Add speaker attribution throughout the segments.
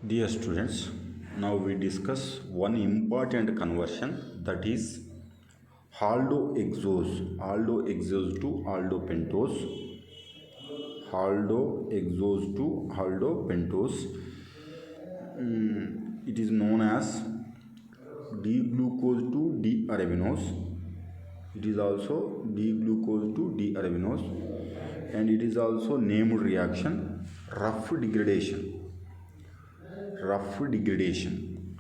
Speaker 1: Dear students, now we discuss one important conversion, that is aldohexose to aldopentose, aldohexose to aldopentose. It is known as D-glucose to D-arabinose. It is also D-glucose to D-arabinose, and it is also named reaction rough degradation. Rough degradation.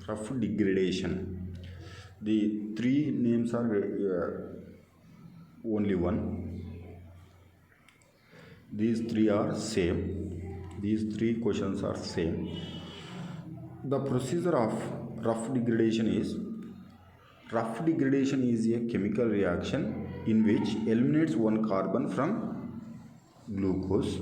Speaker 1: The three names are only one. These three are same. These three questions are same. The procedure of rough degradation is a chemical reaction in which eliminates one carbon from glucose,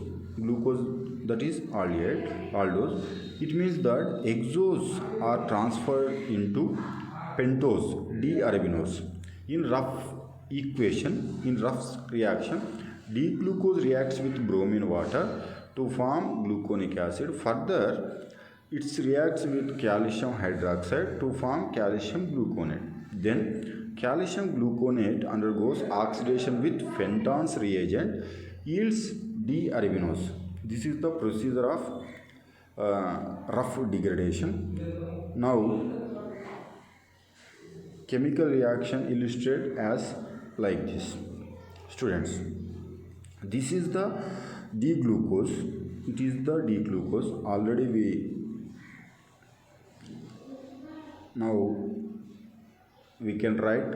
Speaker 1: that is aldose. It means that hexose are transferred into pentose, D-arabinose. In rough reaction, D-glucose reacts with bromine water to form gluconic acid. Further, it reacts with calcium hydroxide to form calcium gluconate. Then, calcium gluconate undergoes oxidation with Fenton's reagent, yields D-arabinose. This is the procedure of rough degradation. Now, chemical reaction illustrated as like this. Students, this is the D-glucose. It is the D-glucose. Already we can write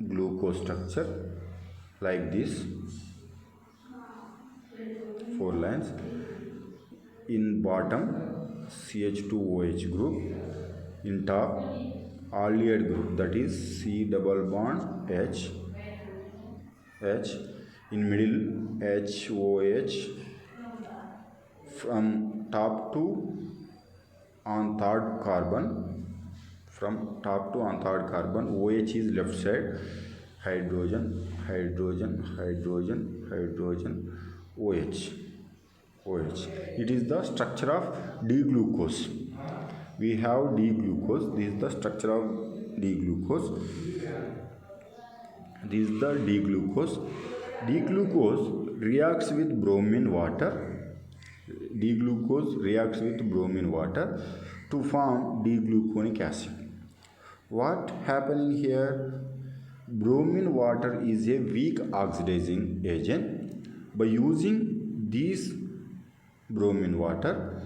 Speaker 1: glucose structure like this. 4 lines. In bottom, CH2OH group. In top, aldehyde group, that is C double bond H. In middle, HOH. From top to on third carbon. OH is left side. Hydrogen, OH. It is the structure of D-glucose. We have D-glucose. This is the structure of D-glucose. This is the D-glucose. D-glucose reacts with bromine water. D-glucose reacts with bromine water to form D-gluconic acid. What happening here? Bromine water is a weak oxidizing agent. By using this bromine water,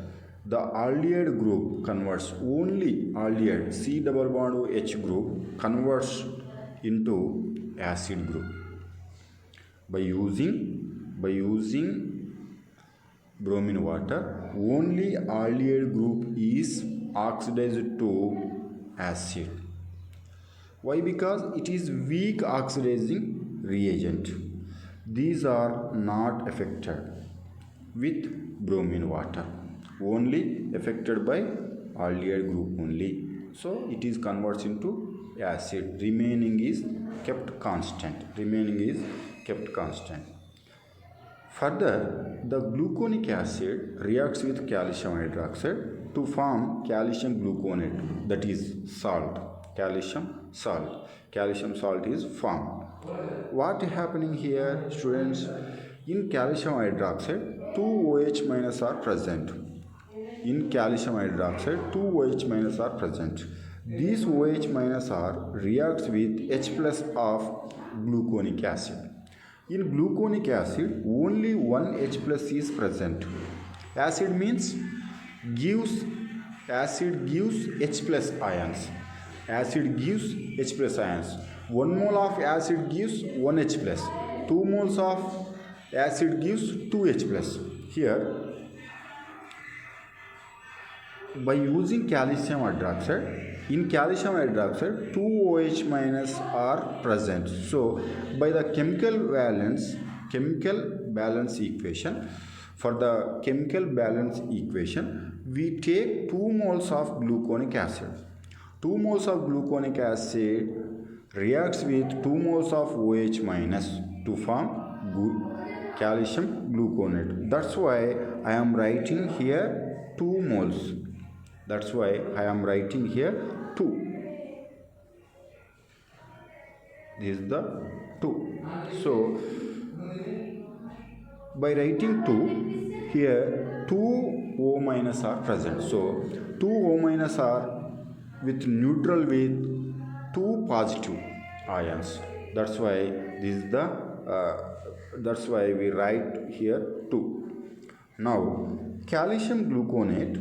Speaker 1: the aldehyde group converts, only aldehyde C double bond OH group converts into acid group. By using bromine water, only aldehyde group is oxidized to acid. Why? Because it is weak oxidizing reagent. These are not affected with bromine water, only affected by aldehyde group only. So it is converts into acid. Remaining is kept constant. Further, the gluconic acid reacts with calcium hydroxide to form calcium gluconate, that is salt. Calcium salt is formed. What is happening here, students? In calcium hydroxide, 2 OH minus are present. These OH minus are reacts with H plus of gluconic acid. In gluconic acid, only one H plus is present. Acid gives H plus ions. 1 mole of acid gives 1 H plus. 2 moles of acid gives 2 H plus. Here, by using calcium hydroxide, in calcium hydroxide 2 OH minus are present. So by the chemical balance equation, for the chemical balance equation, we take 2 moles of gluconic acid. 2 moles of gluconic acid reacts with 2 moles of OH minus to form calcium gluconate. That's why I am writing here 2 moles. That's why I am writing here 2. This is the 2. So by writing 2, here 2 O minus are present. So 2 O minus are with neutral with 2 positive ions. That's why this is the that's why we write here 2. Now calcium gluconate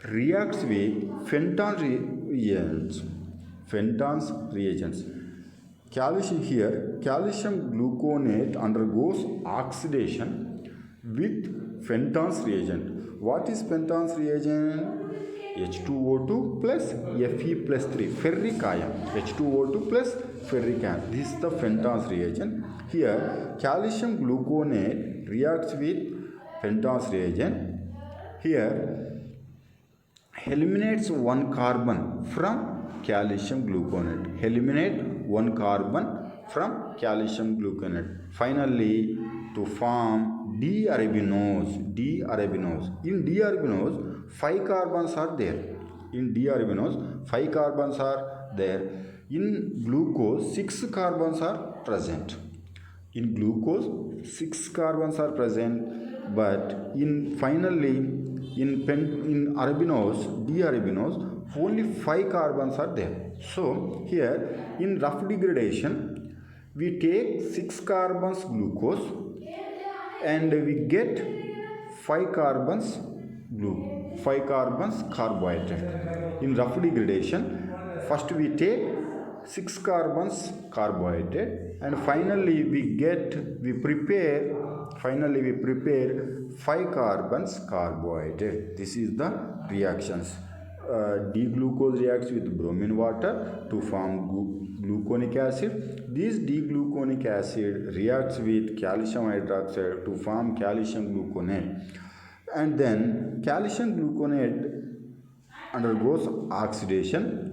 Speaker 1: reacts with Fenton's reagents. Calcium gluconate undergoes oxidation with Fenton's reagent. What is Fenton's reagent? H2O2 plus Fe plus 3, ferric ion. H2O2 plus ferric ion. This is the Fenton's reagent. Here, calcium gluconate reacts with Fenton's reagent. Here, eliminates one carbon from calcium gluconate. Eliminate one carbon from calcium gluconate. Finally, to form D-arabinose. In D-arabinose, 5 carbons are there. In glucose, 6 carbons are present. In glucose, 6 carbons are present, but in D-arabinose, only 5 carbons are there. So here in rough degradation, we take 6 carbons glucose and we get 5 carbons carbohydrate. In rough degradation, first we take 6 carbons carbohydrate and finally we prepare 5 carbons carbohydrate. This is the reactions. D-glucose reacts with bromine water to form gluconic acid. This D-gluconic acid reacts with calcium hydroxide to form calcium gluconate. And then calcium gluconate undergoes oxidation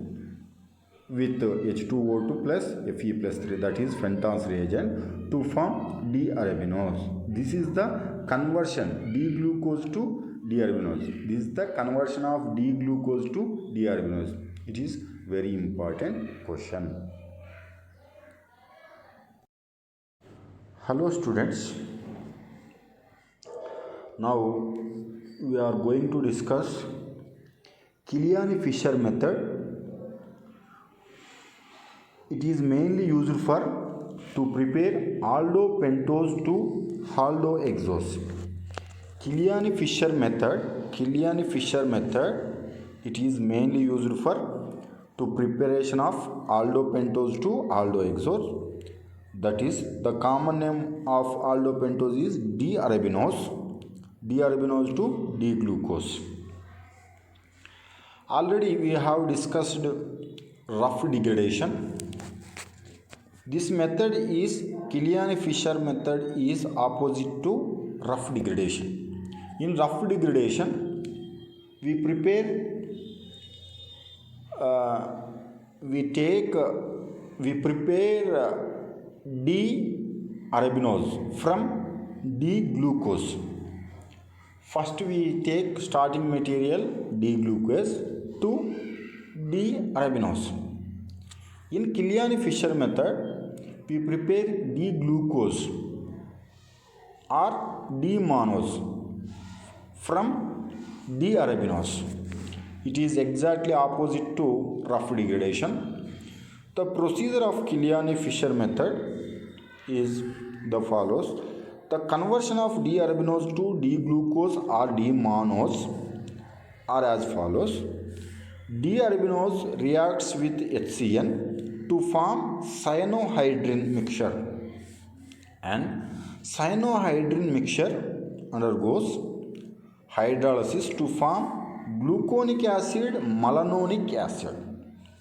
Speaker 1: with H2O2 plus Fe plus 3, that is Fenton's reagent, to form D-arabinose. This is the conversion D-glucose to D-arabinose. This is the conversion of D-glucose to D-arabinose. It is very important question. Hello students. Now we are going to discuss Killian-Fischer method. It is mainly used to prepare aldopentose to aldehexose. Killian-Fischer method, it is mainly used to preparation of aldopentose to aldehexose. That is, the common name of aldopentose is D-arabinose to D-glucose. Already we have discussed rough degradation. This method is Killian-Fischer method is opposite to rough degradation. In rough degradation, we prepare D-arabinose from D-glucose. First we take starting material D-glucose to D-arabinose. In Killian-Fischer method, we prepare D-glucose or D-mannose from D-arabinose. It is exactly opposite to rough degradation. The procedure of Killian-Fischer method is the follows. The conversion of D-arabinose to D-glucose or D-mannose are as follows. D-arabinose reacts with HCN to form cyanohydrin mixture, and cyanohydrin mixture undergoes hydrolysis to form gluconic acid, malononic acid,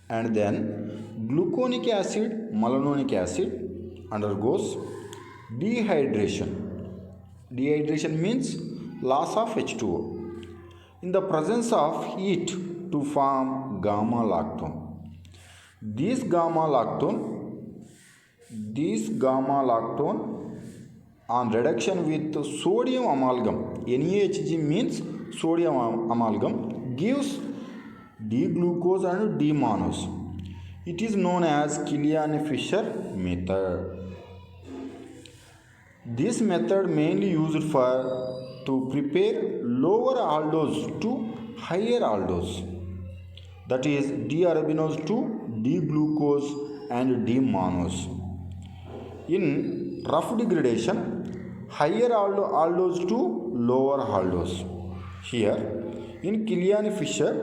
Speaker 1: and then gluconic acid, malononic acid undergoes dehydration. Dehydration means loss of H2O in the presence of heat to form gamma lactone. This gamma lactone on reduction with sodium amalgam, NaHG means sodium amalgam gives D-glucose and D-mannose. It is known as Killian-Fischer method. This method mainly used for to prepare lower aldose to higher aldose, that is D-arabinose to D-glucose and D-mannose. In rough degradation, higher aldose to lower aldose. Here in Killian-Fischer,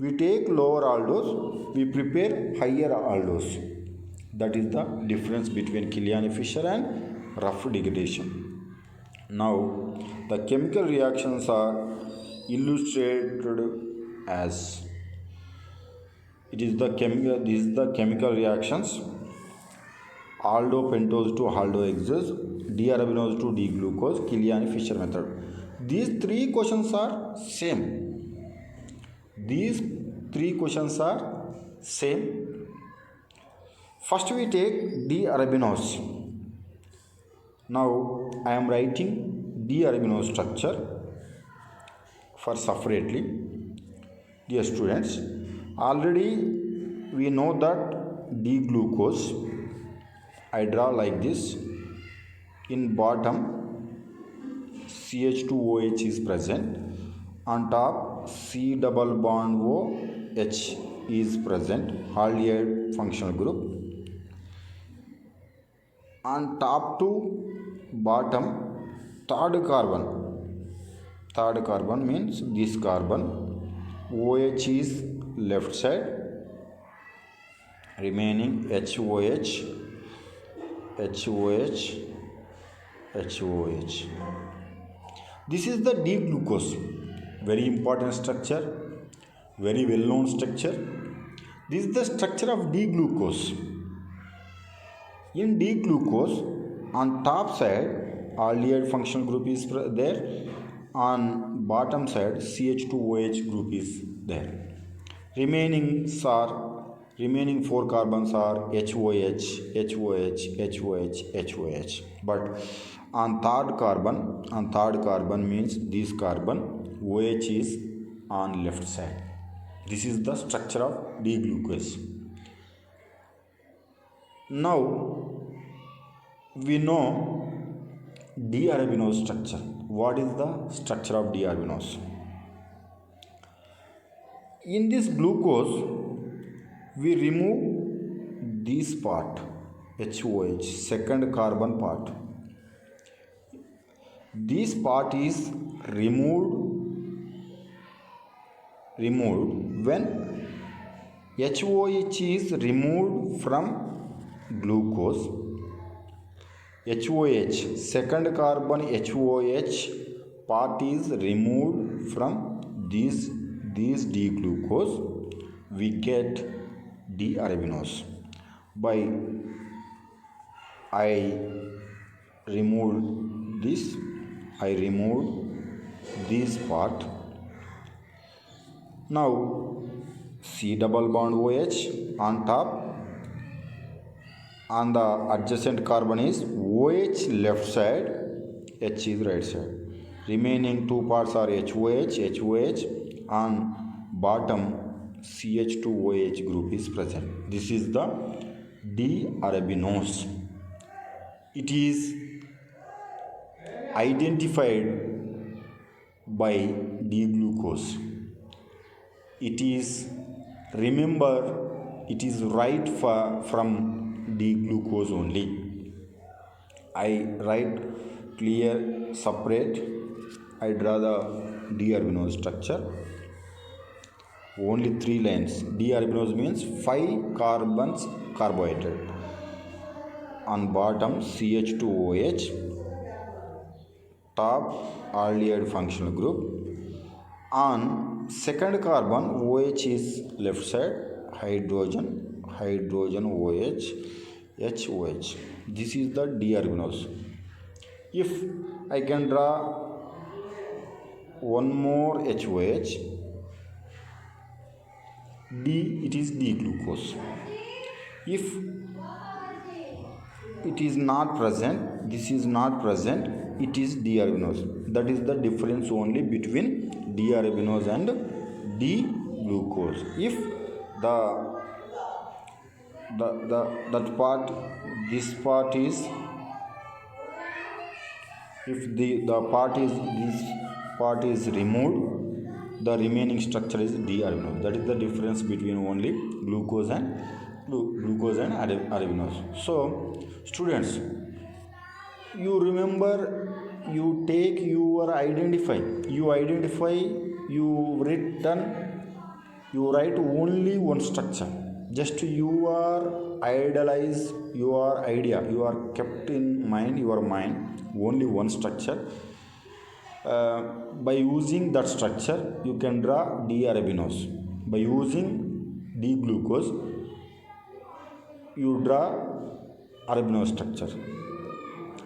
Speaker 1: we take lower aldose, we prepare higher aldose. That is the difference between Killian-Fischer and rough degradation. Now the chemical reactions are illustrated as this is the chemical reactions: aldopentose to aldohexose, D-arabinose to D-glucose, Killian-Fischer method. These three questions are same. These three questions are same. First we take D-arabinose. Now I am writing D-arabinose structure for separately. Dear students, already we know that D-glucose, I draw like this. In bottom CH2OH is present. On top C double bond OH is present, aldehyde functional group. On top to bottom, third carbon means this carbon. OH is left side, remaining HOH. This is the D-glucose, very important structure, very well known structure. This is the structure of D-glucose. In D-glucose, on top side aldehyde functional group is there, on bottom side CH2OH group is there. Remaining four carbons are HOH. But on third carbon means this carbon, OH is on left side. This is the structure of D-glucose. Now we know D-arabinose structure. What is the structure of D-arabinose? In this glucose, we remove this part, HOH, second carbon part. This part is removed when HOH is removed from glucose. HOH, second carbon HOH part is removed from this D-glucose. We get D-arabinose. I removed this part. Now C double bond OH on top. On the adjacent carbon is OH left side, H is right side. Remaining two parts are HOH. On bottom CH2OH group is present. This is the D-arabinose. It is identified by D-glucose. It is right from D-glucose only. I write clear separate. I draw the D-arabinose structure. Only 3 lines. D-arabinose means 5 carbons carbohydrate. On bottom CH2OH, top aldehyde functional group. On second carbon OH is left side, hydrogen OH, HOH. This is the D-arabinose. If I can draw one more HOH, it is D-glucose. If it is not present, this is not present, it is D-arabinose. That is the difference only between D-arabinose and D-glucose. If that part, this part is, if the part is, this part is removed, the remaining structure is D-arabinose. That is the difference between only glucose and arabinose. So students, you remember, you take your identify, you write only one structure. Just you are idealize your idea, you are kept in mind, your mind only one structure. By using that structure you can draw D-arabinose. By using D-glucose you draw arabinose structure.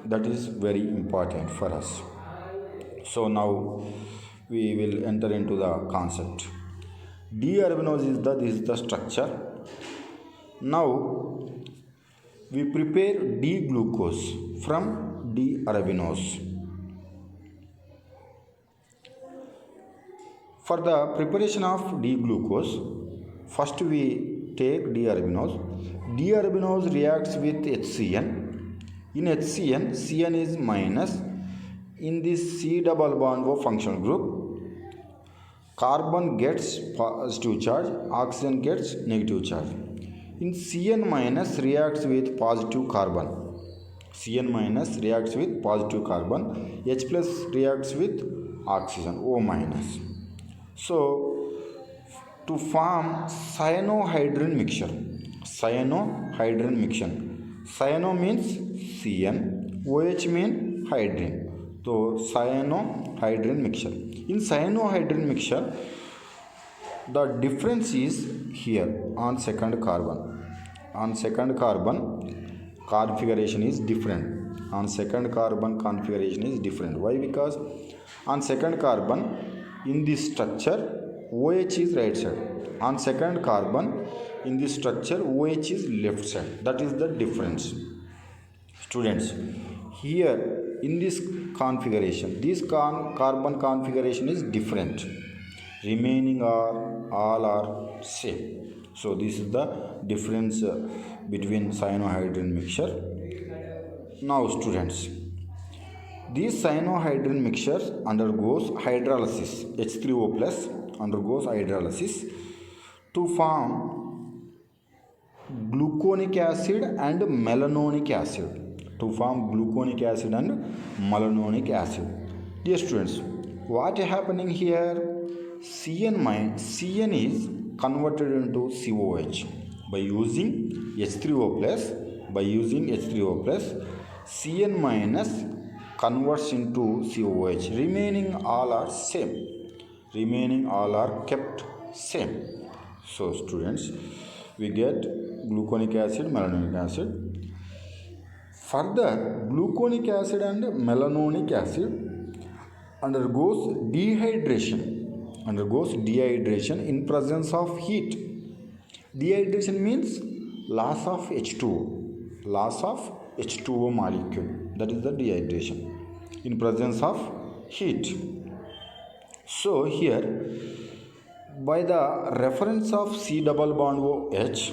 Speaker 1: That is very important for us. So now we will enter into the concept. D-arabinose is this is the structure. Now we prepare D-glucose from D-arabinose. For the preparation of D-glucose, first we take D-arabinose. D-arabinose reacts with HCN. In HCN, Cn is minus. In this C double bond O functional group, carbon gets positive charge, oxygen gets negative charge. In Cn minus reacts with positive carbon. Cn minus reacts with positive carbon. H plus reacts with oxygen, O minus. So to form cyanohydrin mixture. Cyanohydrin mixture. Cyano means Cn, OH means hydrin. So cyanohydrin mixture. In cyanohydrin mixture, the difference is here on second carbon. On second carbon configuration is different. On second carbon configuration is different. Why? Because on second carbon in this structure OH is right side. On second carbon in this structure OH is left side. That is the difference. Students, here in this configuration, this carbon configuration is different. Remaining all are same. So this is the difference between cyanohydrin mixture. Now students, this cyanohydrin mixture undergoes hydrolysis. H3O plus undergoes hydrolysis to form gluconic acid and melanonic acid. To form gluconic acid and melanonic acid. Dear students, what is happening here? Cn is converted into COH by using H3O plus. By using H3O plus, Cn minus converts into COH. Remaining all are same. Remaining all are kept same. So students, we get gluconic acid, melanonic acid. Further, gluconic acid and melanonic acid undergoes dehydration. In presence of heat. Dehydration means loss of H2O. Loss of H2O molecule. That is the dehydration. In presence of heat. So here, by the reference of C double bond OH,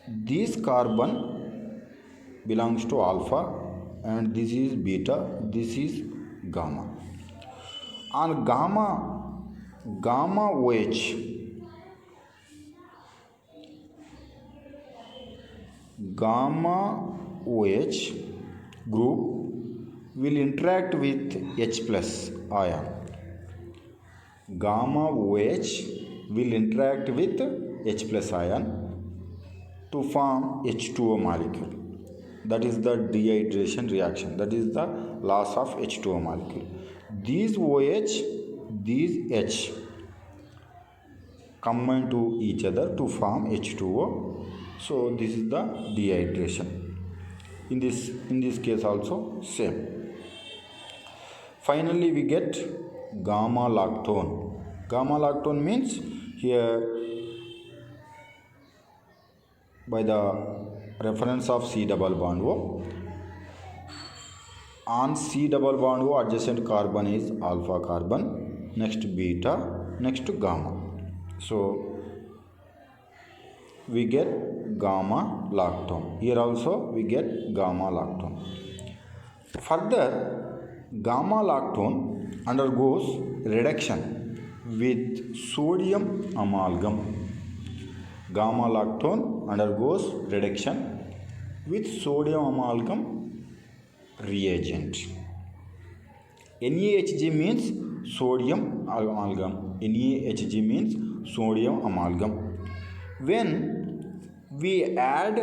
Speaker 1: this carbon belongs to alpha and this is beta, this is gamma. On gamma OH group will interact with H plus ion. Gamma OH will interact with H plus ion to form H2O molecule. That is the dehydration reaction. That is the loss of H2O molecule. These OH, these H combine to each other to form H2O. So this is the dehydration. In this case also same. Finally we get gamma lactone. Gamma lactone means here by the reference of C double bond O. On C double bond O, adjacent carbon is alpha carbon, next beta, next gamma. So we get gamma lactone. Here also we get gamma lactone. Further, gamma lactone undergoes reduction with sodium amalgam. Gamma lactone undergoes reduction with sodium amalgam reagent. NaHG means sodium amalgam. NaHG means sodium amalgam. When we add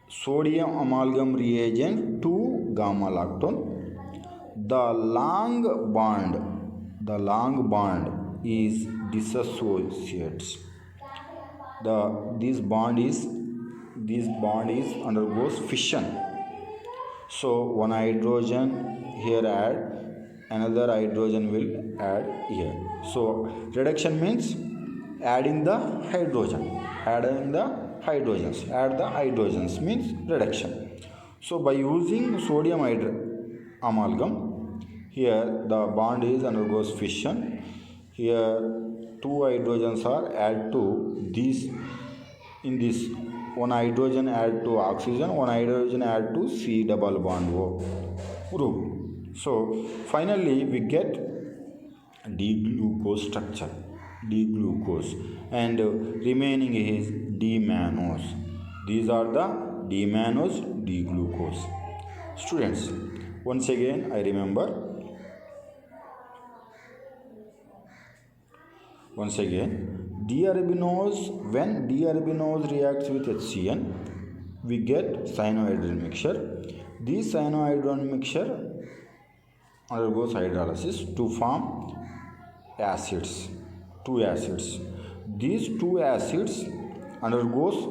Speaker 1: sodium amalgam reagent to gamma lactone, the long bond is dissociates. This bond is undergoes fission. So one hydrogen here add, another hydrogen will add here. So reduction means adding the hydrogen. Add the hydrogens means reduction. So by using sodium amalgam, here the bond is undergoes fission. Here two hydrogens are add to this. In this, one hydrogen add to oxygen, one hydrogen add to C double bond O group. So finally we get D-glucose structure, D-glucose, and remaining is D-mannose. These are the D-mannose, D-glucose. Students, once again I remember. Once again, D-arabinose, when D-arabinose reacts with HCN, we get cyanohydrin mixture. This cyanohydrin mixture undergoes hydrolysis to form acids, two acids. These two acids undergoes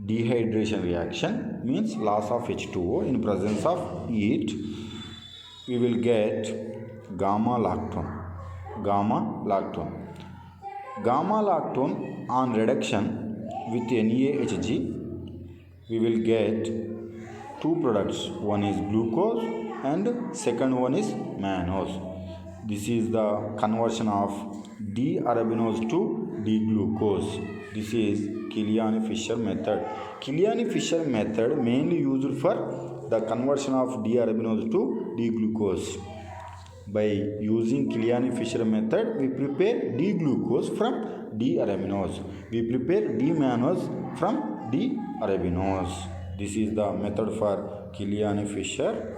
Speaker 1: dehydration reaction, means loss of H2O. In presence of heat, we will get gamma lactone. Gamma lactone on reduction with NaHG, we will get two products. One is glucose and second one is mannose. This is the conversion of D-arabinose to D-glucose. This is Killian-Fischer method. Killian-Fischer method mainly used for the conversion of D-arabinose to D-glucose. By using Killian-Fischer method, we prepare D-glucose from D-arabinose. We prepare D-mannose from D-arabinose. This is the method for Killian-Fischer